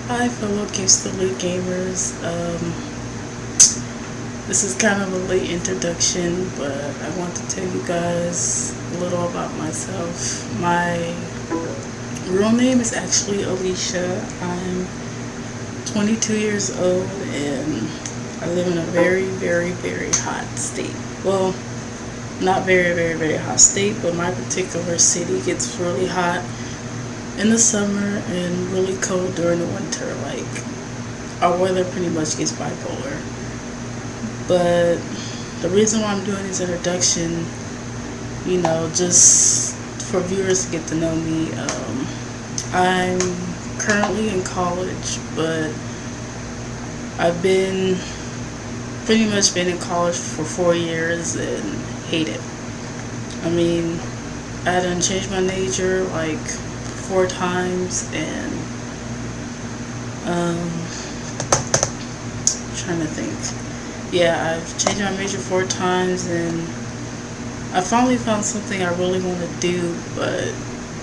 Hi, fellow Gangsta League gamers. This is kind of a late introduction, but I want to tell you guys a little about myself. My real name is actually Alicia. I'm 22 years old and I live in a very, very, very hot state. Well, not very, very, very hot state, but my particular city gets really hot in the summer and really cold during the winter. Like, our weather pretty much gets bipolar. But the reason why I'm doing this introduction, just for viewers to get to know me, I'm currently in college, but I've been pretty much been in college for 4 years and hate it. I mean, I done changed my major like 4 times, and trying to think. Yeah, I've changed my major 4 times, and I finally found something I really want to do. But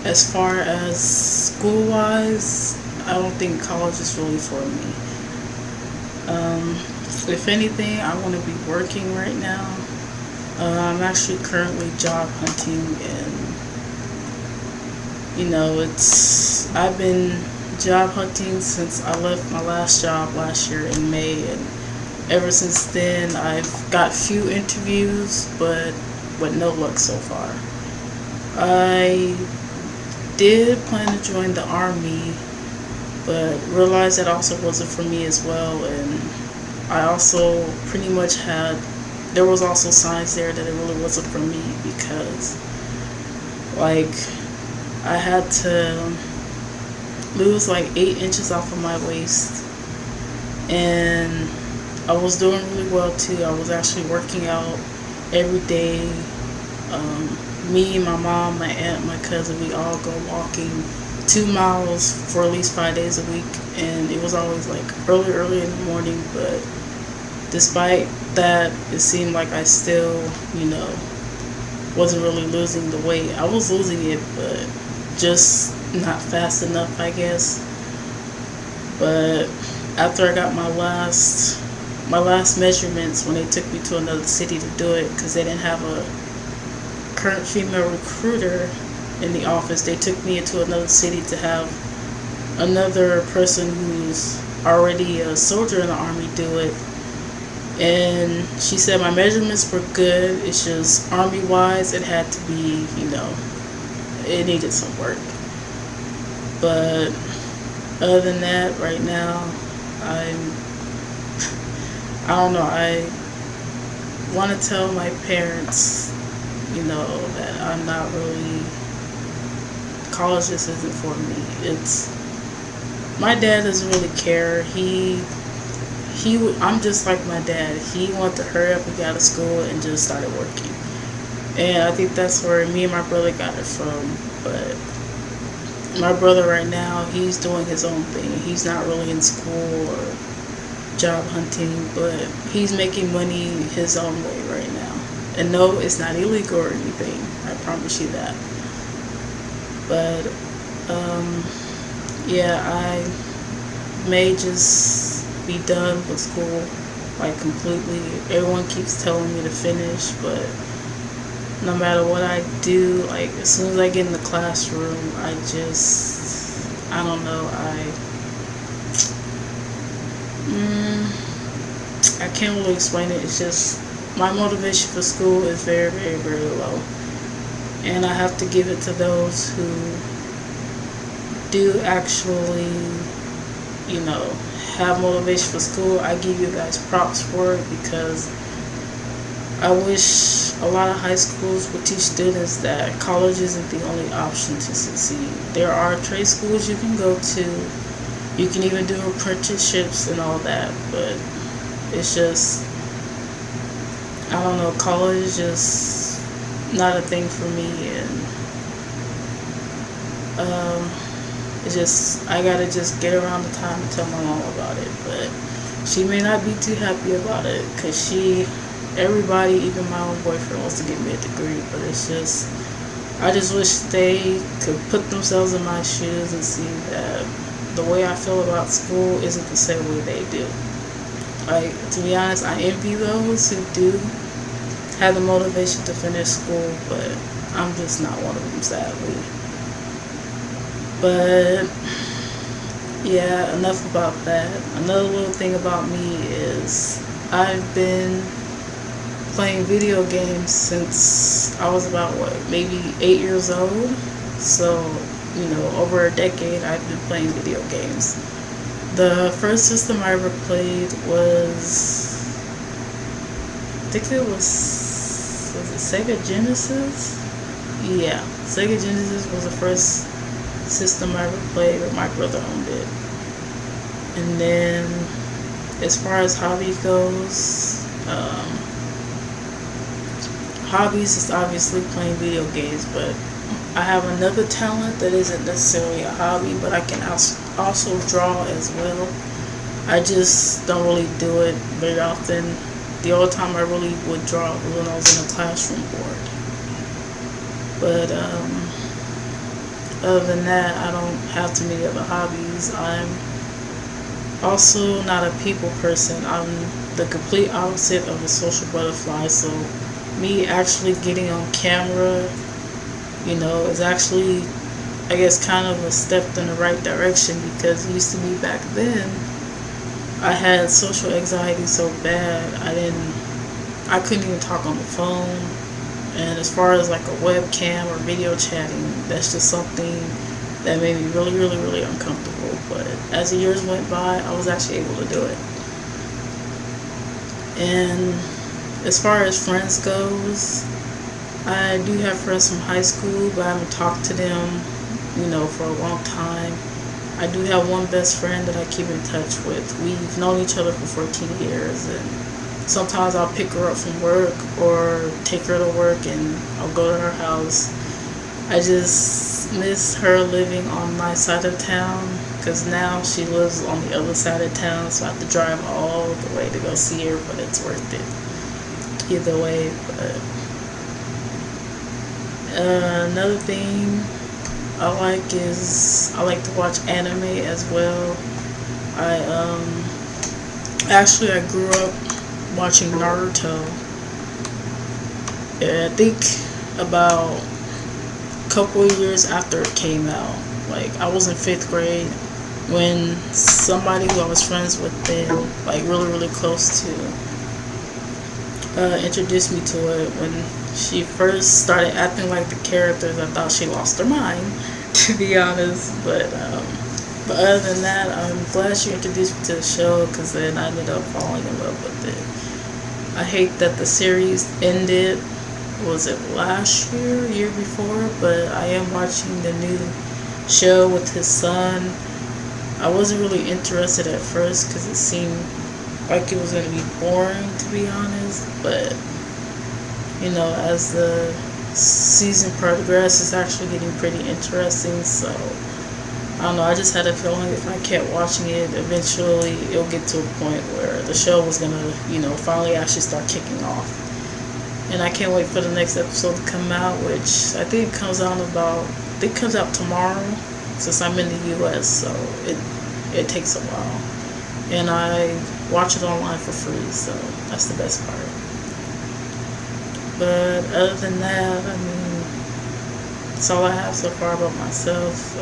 as far as school wise, I don't think college is really for me. If anything, I want to be working right now. I'm actually currently job hunting, and I've been job hunting since I left my last job last year in May, and ever since then I've got few interviews, but with no luck so far. I did plan to join the army, but realized that also wasn't for me as well, and I also pretty much there was also signs there that it really wasn't for me, because like I had to lose like 8 inches off of my waist, and I was doing really well too. I was actually working out every day. Me, my mom, my aunt, my cousin, we all go walking 2 miles for at least 5 days a week, and it was always like early in the morning. But despite that, it seemed like I still, wasn't really losing the weight. I was losing it, but just not fast enough, I guess. But after I got my last measurements, when they took me to another city to do it, because they didn't have a current female recruiter in the office, they took me into another city to have another person who's already a soldier in the army do it. And she said my measurements were good. It's just army wise, it had to be, it needed some work. But other than that, right now, I don't know. I want to tell my parents, that I'm not really, college just isn't for me. My dad doesn't really care. I'm just like my dad. He wanted to hurry up and get out of school and just started working. And I think that's where me and my brother got it from. But my brother right now, he's doing his own thing. He's not really in school or job hunting, but he's making money his own way right now. And no, it's not illegal or anything. I promise you that. But yeah, I may just be done with school, like completely. Everyone keeps telling me to finish, but no matter what I do, like as soon as I get in the classroom, I don't know, I can't really explain it. It's just my motivation for school is very, very, very low. And I have to give it to those who do actually, have motivation for school. I give you guys props for it, because I wish a lot of high schools would teach students that college isn't the only option to succeed. There are trade schools you can go to. You can even do apprenticeships and all that, but it's just, I don't know, college is just not a thing for me, and it's just, I gotta just get around the time to tell my mom about it. But she may not be too happy about it, because everybody, even my own boyfriend, wants to give me a degree, but it's just, I just wish they could put themselves in my shoes and see that the way I feel about school isn't the same way they do. Like, to be honest, I envy those who do have the motivation to finish school, but I'm just not one of them, sadly. But yeah, enough about that. Another little thing about me is I've been playing video games since I was about, what, maybe 8 years old. So, over a decade I've been playing video games. The first system I ever played I think it was it Sega Genesis? Yeah, Sega Genesis was the first system I ever played, but my brother owned it. And then, as far as hobby goes, hobbies is obviously playing video games, but I have another talent that isn't necessarily a hobby, but I can also draw as well. I just don't really do it very often. The only time I really would draw was when I was in a classroom board. But other than that, I don't have too many other hobbies. I'm also not a people person. I'm the complete opposite of a social butterfly. So me actually getting on camera, is actually, I guess, kind of a step in the right direction, because it used to be back then, I had social anxiety so bad, I couldn't even talk on the phone. And as far as like a webcam or video chatting, that's just something that made me really, really, really uncomfortable. But as the years went by, I was actually able to do it. And as far as friends goes, I do have friends from high school, but I haven't talked to them, for a long time. I do have one best friend that I keep in touch with. We've known each other for 14 years, and sometimes I'll pick her up from work or take her to work and I'll go to her house. I just miss her living on my side of town, because now she lives on the other side of town, so I have to drive all the way to go see her, but it's worth it either way. But another thing I like to watch anime as well. I grew up watching Naruto. I think about a couple of years after it came out. Like, I was in 5th grade when somebody who I was friends with then, like really, really close to, introduced me to it. When she first started acting like the characters, I thought she lost her mind, to be honest. But other than that, I'm glad she introduced me to the show, because then I ended up falling in love with it. I hate that the series ended, was it last year before? But I am watching the new show with his son. I wasn't really interested at first, because it seemed like it was going to be boring, to be honest. But as the season progressed, it's actually getting pretty interesting. So I don't know, I just had a feeling if I kept watching it, eventually it'll get to a point where the show was gonna, finally actually start kicking off. And I can't wait for the next episode to come out, which I think comes out tomorrow, since I'm in the US, so it takes a while. And I watch it online for free, so that's the best part. But other than that, that's all I have so far about myself.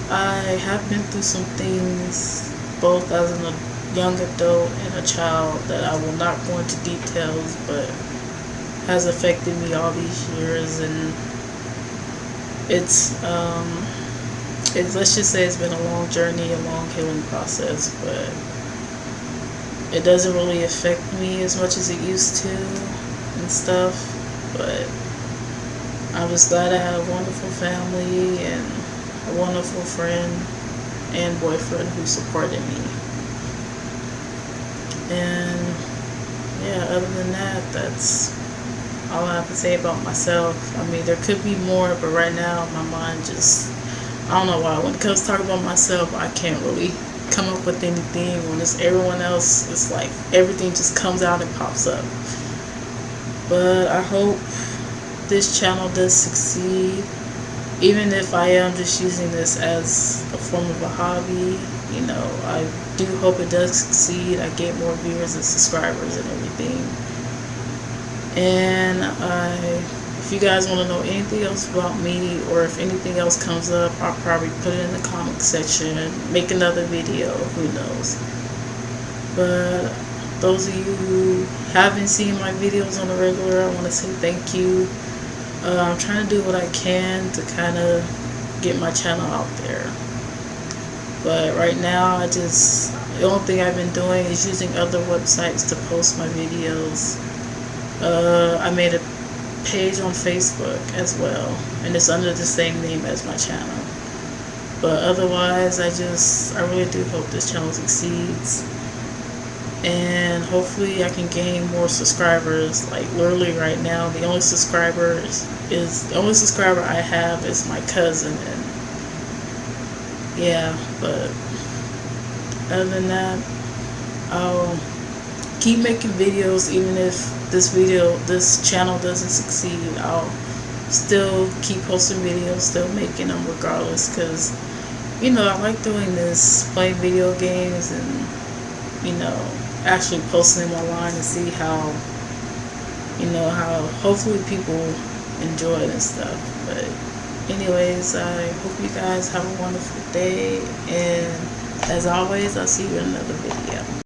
I have been through some things, both as a young adult and a child, that I will not go into details, but has affected me all these years. And let's just say it's been a long journey, a long healing process, but it doesn't really affect me as much as it used to and stuff. But I'm just glad I have a wonderful family and a wonderful friend and boyfriend who supported me. And yeah, other than that, that's all I have to say about myself. There could be more, but right now my mind just, I don't know why. When it comes to talking about myself, I can't really come up with anything. When it's everyone else, it's like everything just comes out and pops up. But I hope this channel does succeed, even if I am just using this as a form of a hobby, I do hope it does succeed. I get more viewers and subscribers and everything. And if you guys want to know anything else about me, or if anything else comes up, I'll probably put it in the comment section, make another video, who knows. But those of you who haven't seen my videos on the regular, I want to say thank you. I'm trying to do what I can to kind of get my channel out there. But right now, the only thing I've been doing is using other websites to post my videos. I made a page on Facebook as well, and it's under the same name as my channel. But otherwise, I really do hope this channel succeeds. And hopefully I can gain more subscribers. Like literally right now, the only subscriber I have is my cousin, and yeah, but other than that, I'll keep making videos. Even if this channel doesn't succeed, I'll still keep posting videos, still making them regardless, because I like doing this, playing video games, and actually posting them online and see how hopefully people enjoy it and stuff. But anyways, I hope you guys have a wonderful day, and as always, I'll see you in another video.